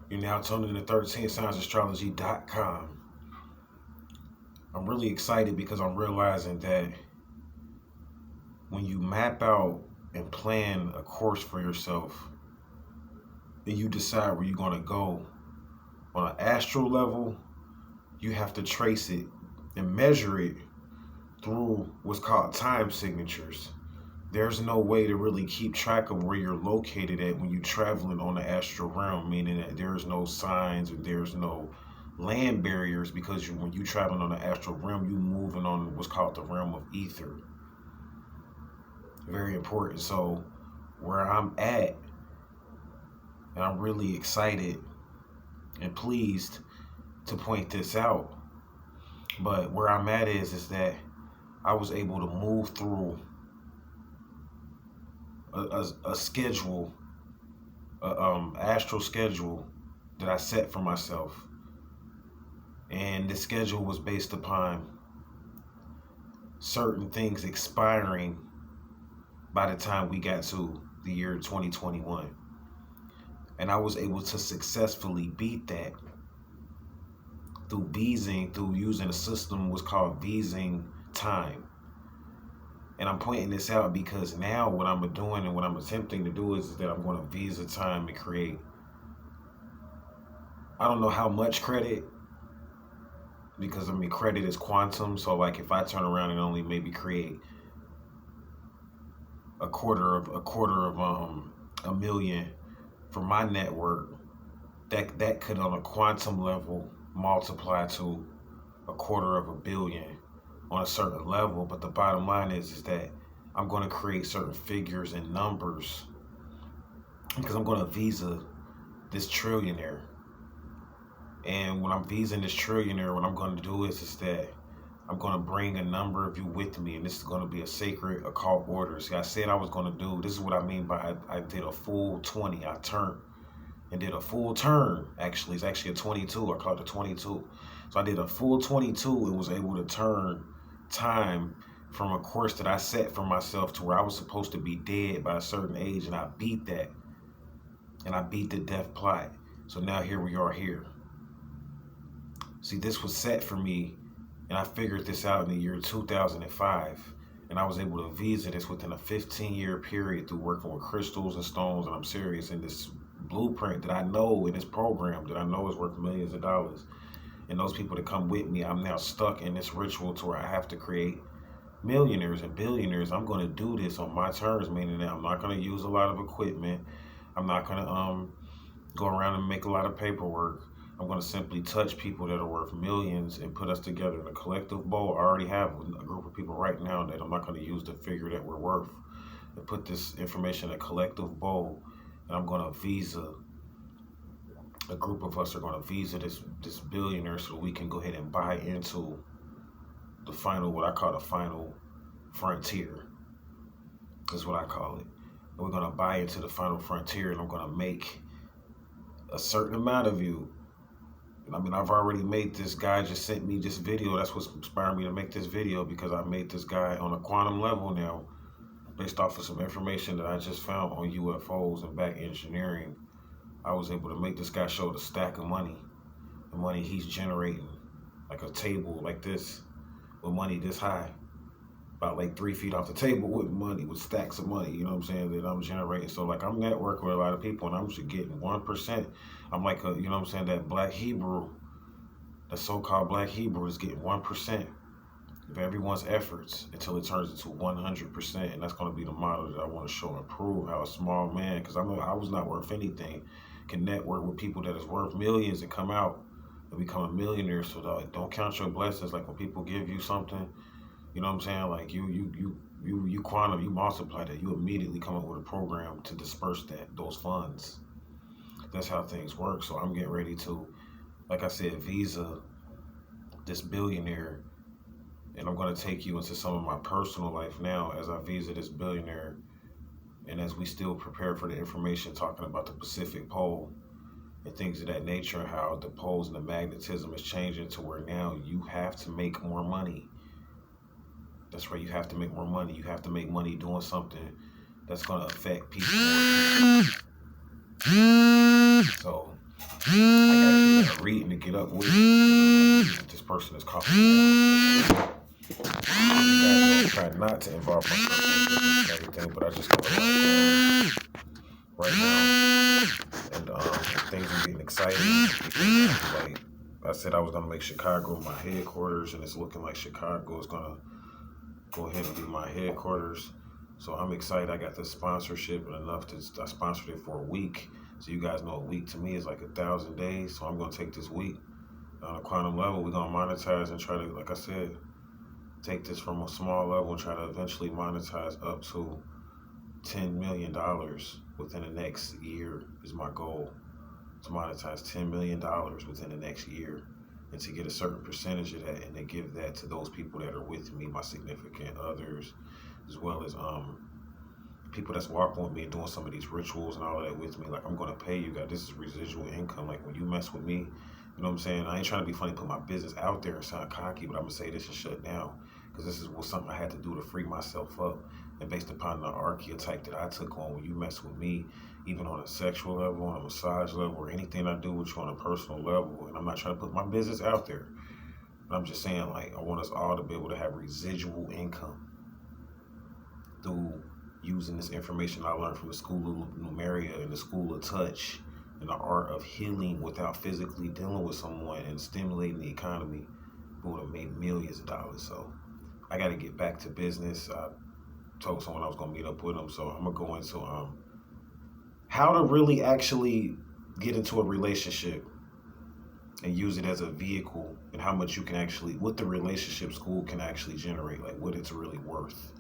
You're now tuned in to 13signsastrology.com. I'm really excited because I'm realizing that when you map out and plan a course for yourself, and you decide where you're going to go on an astral level, you have to trace it and measure it through what's called time signatures. There's no way to really keep track of where you're located at when you're traveling on the astral realm, meaning that there's no signs or there's no land barriers, because when you're traveling on the astral realm, you're moving on what's called the realm of ether. Very important. So where I'm at, and I'm really excited and pleased to point this out, but where I'm at is that I was able to move through a schedule, astral schedule that I set for myself. And the schedule was based upon certain things expiring by the time we got to the year 2021. And I was able to successfully beat that through using a system was called vising time. And I'm pointing this out because now what I'm doing and what I'm attempting to do is that I'm going to visa time and create, I don't know how much credit, because credit is quantum. So like if I turn around and only maybe create a quarter of a million for my network, that could on a quantum level multiply to a quarter of a billion on a certain level. But the bottom line is that I'm going to create certain figures and numbers because I'm going to visa this trillionaire. And when I'm vising this trillionaire, what I'm going to do is that I'm going to bring a number of you with me, and this is going to be a sacred occult order. See, I said I was going to do, this is what I mean by I did a full 20. I turned and did a full turn. Actually, it's actually a 22. I call it a 22. So I did a full 22 and was able to turn time from a course that I set for myself to where I was supposed to be dead by a certain age, and I beat that. And I beat the death plot. So now here we are here. See, this was set for me, and I figured this out in the year 2005, and I was able to visa this within a 15-year period through working with crystals and stones, and I'm serious, in this blueprint that I know, in this program that I know is worth millions of dollars. And those people that come with me, I'm now stuck in this ritual to where I have to create millionaires and billionaires. I'm going to do this on my terms, meaning that I'm not going to use a lot of equipment. I'm not going to go around and make a lot of paperwork. I'm going to simply touch people that are worth millions and put us together in a collective bowl. I already have a group of people right now that I'm not going to use the figure that we're worth, and put this information in a collective bowl. And I'm going to visa, a group of us are going to visa this billionaire so we can go ahead and buy into the final, what I call the final frontier, is what I call it. And we're going to buy into the final frontier, and I'm going to make a certain amount of you. I've already made this guy just sent me this video. That's what's inspired me to make this video, because I made this guy on a quantum level now, based off of some information that I just found on UFOs and back engineering. I was able to make this guy show the stack of money, the money he's generating, like a table like this, with money this high, about like 3 feet off the table with money, with stacks of money, you know what I'm saying, that I'm generating. So like I'm networking with a lot of people, and I'm just getting 1%. I'm like you know what I'm saying, that black Hebrew, the so-called black Hebrew is getting 1% of everyone's efforts until it turns into 100%. And that's going to be the model that I want to show and prove how a small man, because I know I was not worth anything, can network with people that is worth millions and come out and become a millionaire. So don't count your blessings. Like when people give you something, you know what I'm saying, like you quantum, you multiply that, you immediately come up with a program to disperse those funds. That's how things work. So I'm getting ready to, like I said, visa this billionaire, and I'm going to take you into some of my personal life now as I visa this billionaire, and as we still prepare for the information talking about the Pacific Pole and things of that nature, and how the poles and the magnetism is changing to where now you have to make more money. That's right, you have to make more money. You have to make money doing something that's going to affect people. So reading to get up with. This person is calling me out. You guys know I'm trying not to involve myself in business and everything, but I just got a lot going right now. And things are getting exciting. Like I said, I was gonna make Chicago my headquarters, and it's looking like Chicago is gonna go ahead and be my headquarters. So I'm excited. I got the sponsorship and enough to I sponsored it for a week. So you guys know a week to me is like 1,000 days. So I'm gonna take this week on a quantum level. We're gonna monetize and try to, like I said, take this from a small level and try to eventually monetize up to $10 million within the next year is my goal. To monetize $10 million within the next year, and to get a certain percentage of that, and to give that to those people that are with me, my significant others, as well as people that's walking with me and doing some of these rituals and all of that with me. Like, I'm gonna pay you guys. This is residual income. Like, when you mess with me, you know what I'm saying? I ain't trying to be funny, put my business out there and sound cocky, but I'm gonna say this and shut down, because this is something I had to do to free myself up. And based upon the archetype that I took on, when you mess with me, even on a sexual level, on a massage level, or anything I do with you on a personal level, and I'm not trying to put my business out there, but I'm just saying, like, I want us all to be able to have residual income through using this information I learned from the School of Numeria and the School of Touch and the art of healing without physically dealing with someone and stimulating the economy. Who would have made millions of dollars. So I got to get back to business. I told someone I was going to meet up with them, so I'm going to go into how to really actually get into a relationship and use it as a vehicle, and how much you can actually, what the relationship school can actually generate, like what it's really worth.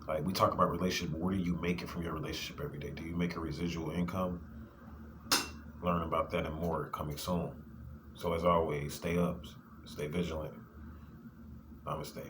Like, we talk about relationship, but what are you making from your relationship every day? Do you make a residual income? Learn about that and more coming soon. So as always, stay up, stay vigilant. Namaste.